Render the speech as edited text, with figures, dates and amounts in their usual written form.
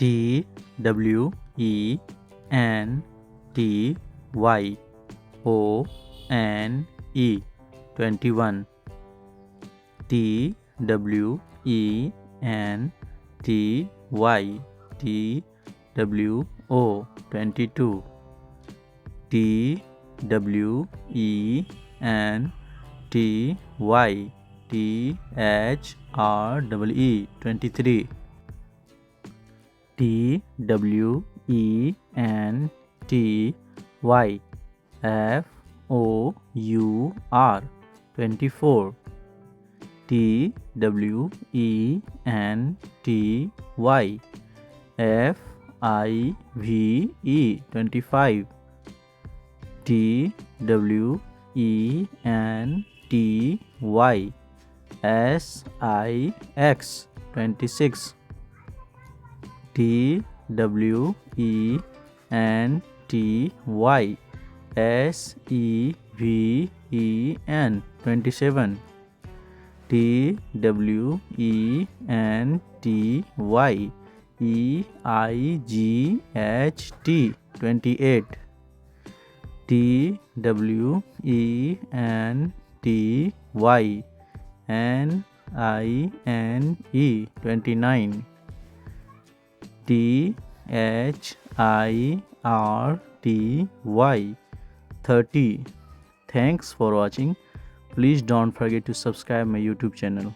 TWENTYONE 21. TWENTYTWO 22. TWENTYTHREE 23. TWENTYFOUR 24. TWENTYFIVE 25. TWENTYSIX 26. TWENTYSEVEN 27. TWENTYEIGHT 28. TWENTYNINE 29. THIRTY 30. Thanks for watching. Please don't forget to subscribe my YouTube channel.